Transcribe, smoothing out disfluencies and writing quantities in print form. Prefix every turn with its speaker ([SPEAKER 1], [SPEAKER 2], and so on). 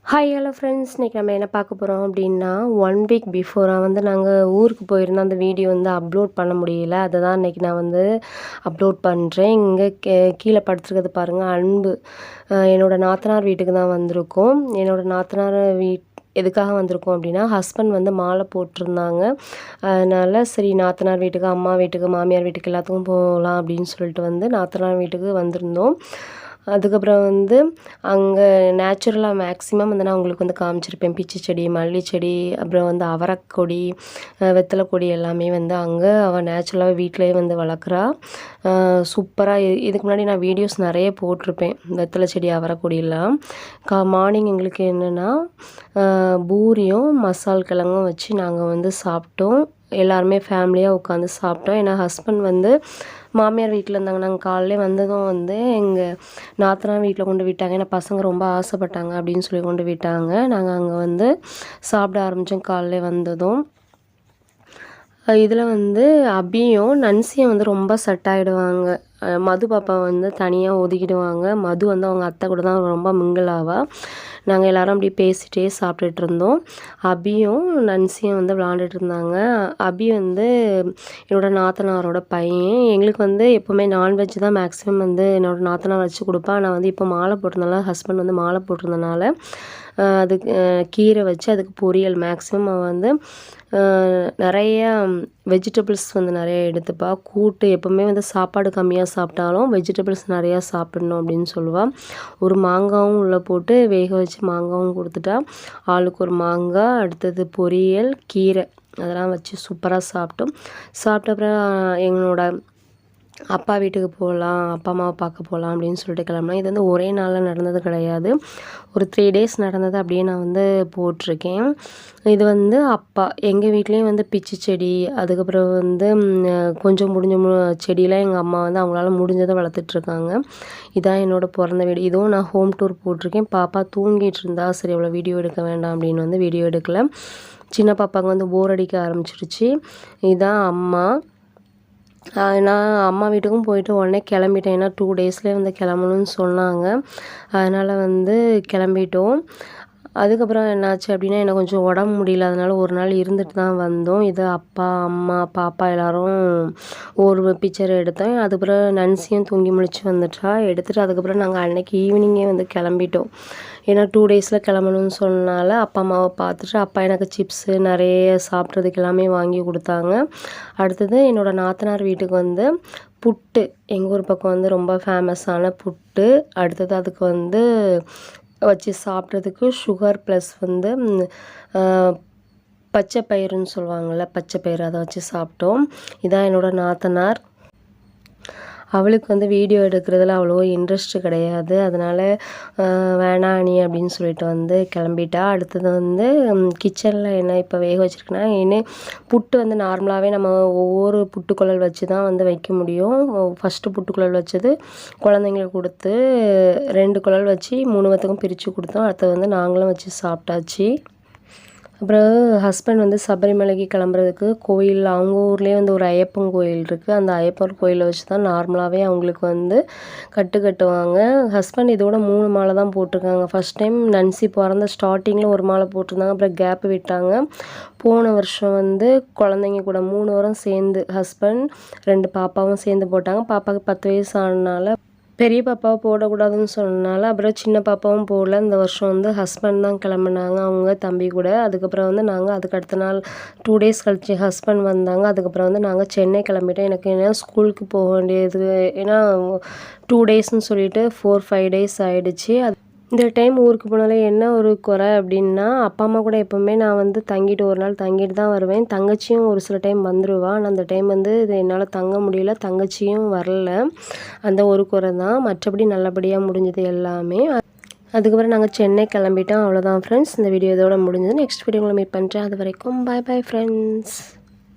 [SPEAKER 1] Hi hello friends, இன்றைக்கி நம்ம என்ன பார்க்க போகிறோம் அப்படின்னா 1 வீக் பிஃபோராக நாங்கள் ஊருக்கு போயிருந்தோம். அந்த வீடியோ அப்லோட் பண்ண முடியல. அதை தான் இன்றைக்கி நான் அப்லோட் பண்ணுறேன். இங்கே கீழே படுத்துருக்கிறது பாருங்கள், அன்பு. என்னோடய நாத்தனார் வீட்டுக்கு தான் வந்திருக்கோம். என்னோடய நாத்தனார் எதுக்காக வந்திருக்கோம் அப்படின்னா, ஹஸ்பண்ட் மாலை போட்டிருந்தாங்க. அதனால் சரி நாத்தனார் வீட்டுக்கு, அம்மா வீட்டுக்கு, மாமியார் வீட்டுக்கு எல்லாத்துக்கும் போகலாம் அப்படின்னு சொல்லிட்டு நாத்தனார் வீட்டுக்கு வந்திருந்தோம். அதுக்கப்புறம் அங்கே நேச்சுரலாக மேக்ஸிமம் நான் உங்களுக்கு காமிச்சிருப்பேன். பிச்சி செடி, மல்லி செடி, அப்புறம் அவரைக்கொடி, வெத்தலை கொடி எல்லாமே அங்கே அவள் நேச்சுரலாக வீட்டிலேயே வளர்க்குறா. சூப்பராக இதுக்கு முன்னாடி நான் வீடியோஸ் நிறைய போட்டிருப்பேன். வெத்தலை செடி, அவரைக்கொடியெல்லாம். மார்னிங் எங்களுக்கு என்னென்னா பூரியும் மசால் கிழங்கும் வச்சு நாங்கள் சாப்பிட்டோம். எல்லாருமே ஃபேமிலியாக உட்காந்து சாப்பிட்டோம். ஏன்னா ஹஸ்பண்ட் மாமியார் வீட்டில் இருந்தாங்க. நாங்கள் காலையிலே வந்ததும் எங்கள் நாத்தனார் வீட்டில் கொண்டு விட்டாங்க. ஏன்னா பசங்க ரொம்ப ஆசைப்பட்டாங்க அப்படின்னு சொல்லி கொண்டு விட்டாங்க. நாங்கள் அங்கே சாப்பிட ஆரம்பித்தோம் காலையிலே வந்ததும். இதில் அபியும் நன்சியும் ரொம்ப செட் ஆகிடுவாங்க. மது பாப்பா தனியாக ஒதுக்கிடுவாங்க. மது அவங்க அத்தை கூட தான் ரொம்ப மிங்கிள் ஆவா. நாங்கள் எல்லோரும் அப்படி பேசிகிட்டே சாப்பிட்டுட்டு இருந்தோம். அபியும் நன்சியும் விளாண்டுட்டு இருந்தாங்க. அபி என்னோடய நாத்தனாரோட பையன். எங்களுக்கு எப்போவுமே நான்வெஜ் தான் மேக்ஸிமம் என்னோடய நாத்தனார் வச்சு கொடுப்பேன். ஆனால் இப்போ மாலை போட்டிருந்தனால, ஹஸ்பண்ட் மாலை போட்டிருந்தனால அதுக்கு கீரை வச்சு அதுக்கு பொரியல். மேக்ஸிமம் அவன் நிறைய வெஜிடபிள்ஸ் நிறைய எடுத்துப்பா. கூட்டு எப்போவுமே சாப்பாடு கம்மியாக சாப்பிட்டாலும் வெஜிடபிள்ஸ் நிறையா சாப்பிடணும் அப்படின்னு சொல்லுவாள். ஒரு மாங்காவும் உள்ளே போட்டு வேக வச்சு மாங்காவும் கொடுத்துட்டா. ஆளுக்கு ஒரு மாங்காய், அடுத்தது பொரியல், கீரை அதெல்லாம் வச்சு சூப்பராக சாப்பிட்டோம். சாப்பிட்ட அப்புறம் எங்களோட அப்பா வீட்டுக்கு போகலாம், அப்பா அம்மாவை பார்க்க போகலாம் அப்படின்னு சொல்லிட்டு கிளம்புனேன். இது ஒரே நாளில் நடந்தது கிடையாது. ஒரு 3 days நடந்தது அப்படியே நான் போட்டிருக்கேன். இது அப்பா எங்கள் வீட்லேயும் பிச்சி செடி, அதுக்கப்புறம் கொஞ்சம் முடிஞ்ச செடியெலாம் எங்கள் அம்மா அவங்களால முடிஞ்சதை வளர்த்துட்ருக்காங்க. இதான் என்னோடய பிறந்த வீடு. இதுவும் நான் ஹோம் டூர் போட்டிருக்கேன். பாப்பா தூங்கிட்டு இருந்தா, சரி அவ்வளோ வீடியோ எடுக்க வேண்டாம் அப்படின்னு வீடியோ எடுக்கலை. சின்ன பாப்பாவுக்கு போர் அடிக்க ஆரம்பிச்சிருச்சு. இதுதான் அம்மா. நான் அம்மா வீட்டுக்கும் போயிட்டு உடனே கிளம்பிட்டேன். ஏன்னா 2 daysலேயே கிளம்பணும்னு சொன்னாங்க. அதனால் கிளம்பிட்டோம். அதுக்கப்புறம் என்னாச்சு அப்படின்னா, எனக்கு கொஞ்சம் உடம்பு முடியல. அதனால் ஒரு நாள் இருந்துட்டு தான் வந்தோம். இது அப்பா, அம்மா, பாப்பா எல்லோரும் ஒரு பிக்சர் எடுத்தேன். அதுக்கப்புறம் நன்சியும் தூங்கி முழிச்சு வந்துட்டா. எடுத்துகிட்டு அதுக்கப்புறம் நாங்கள் அன்றைக்கி ஈவினிங்கே கிளம்பிட்டோம். ஏன்னா 2 daysல கிளம்பணும்னு சொன்னனால அப்பா அம்மாவை பார்த்துட்டு, அப்பா எனக்கு சிப்ஸு நிறைய சாப்பிட்றதுக்கு எல்லாமே வாங்கி கொடுத்தாங்க. அடுத்தது என்னோடய நாத்தனார் வீட்டுக்கு புட்டு, எங்கள் ஊர் பக்கம் ரொம்ப ஃபேமஸான புட்டு. அடுத்தது அதுக்கு வச்சு சாப்பிட்றதுக்கு சுகர் ப்ளஸ் பச்சை பயிறுன்னு சொல்லுவாங்கள்ல, பச்சை பயிறு அதை வச்சு சாப்பிட்டோம். இதான் என்னோடய நாத்தனார். அவளுக்கு வீடியோ எடுக்கிறதுல அவ்வளோ இன்ட்ரெஸ்ட்டு கிடையாது. அதனால் வேணாம் நீ அப்படின்னு சொல்லிட்டு கிளம்பிட்டா. அடுத்தது கிச்சனில் என்ன இப்போ வேக வச்சுருக்குன்னா, புட்டு நார்மலாகவே நம்ம ஒவ்வொரு புட்டுக்குழல் வச்சு தான் வைக்க முடியும். ஃபஸ்ட்டு புட்டுக்குழல் வச்சது குழந்தைங்களுக்கு கொடுத்து 2 குழல் வச்சு 3 பேத்துக்கும் பிரித்து கொடுத்தோம். அடுத்தது நாங்களும் வச்சு சாப்பிட்டாச்சு. அப்புறம் ஹஸ்பண்ட் சபரிமலைக்கு கிளம்புறதுக்கு கோயில், அவங்க ஊர்லேயே ஒரு ஐயப்பன் கோயில் இருக்குது. அந்த ஐயப்பன் கோயிலை வச்சு தான் நார்மலாகவே அவங்களுக்கு கட்டுவாங்க. ஹஸ்பண்ட் இதோட 3 மாலை தான் போட்டிருக்காங்க. ஃபஸ்ட் டைம் நன்சி பிறந்த ஸ்டார்டிங்கில் ஒரு மாலை போட்டிருந்தாங்க. அப்புறம் கேப் விட்டாங்க. போன வருஷம் குழந்தைங்க கூட 3 வாரம் சேர்ந்து ஹஸ்பண்ட் 2 பாப்பாவும் சேர்ந்து போட்டாங்க. பாப்பாவுக்கு 10 வயசு ஆனனால பெரிய பாப்பாவை போடக்கூடாதுன்னு சொன்னனால அப்புறம் சின்ன பாப்பாவும் போடல. இந்த வருஷம் ஹஸ்பண்ட் தான் கிளம்புனாங்க அவங்க தம்பி கூட. அதுக்கப்புறம் நாங்கள் அதுக்கு அடுத்த நாள் 2 days கழிச்சு ஹஸ்பண்ட் வந்தாங்க. அதுக்கப்புறம் நாங்கள் சென்னை கிளம்பிட்டோம். எனக்கு என்ன ஸ்கூலுக்கு போக வேண்டியது, ஏன்னா 2 daysன்னு சொல்லிட்டு 4-5 days ஆகிடுச்சு. இந்த டைம் ஊருக்கு போனாலே என்ன ஒரு குறை அப்படின்னா, அப்பா அம்மா கூட எப்போவுமே நான் தங்கிட்டு ஒரு நாள் தங்கிட்டு தான் வருவேன். தங்கச்சியும் ஒரு சில டைம் வந்துடுவா. ஆனால் அந்த டைம் இது என்னால் தங்க முடியல, தங்கச்சியும் வரல. அந்த ஒரு குறை தான். மற்றபடி நல்லபடியாக முடிஞ்சது எல்லாமே. அதுக்கப்புறம் நாங்கள் சென்னை கிளம்பிட்டோம். அவ்வளோதான் ஃப்ரெண்ட்ஸ், இந்த வீடியோ இதோட முடிஞ்சது. நெக்ஸ்ட் வீடியோவில் மீட் பண்ணுறேன். அது வரைக்கும் பாய் பாய் ஃப்ரெண்ட்ஸ்.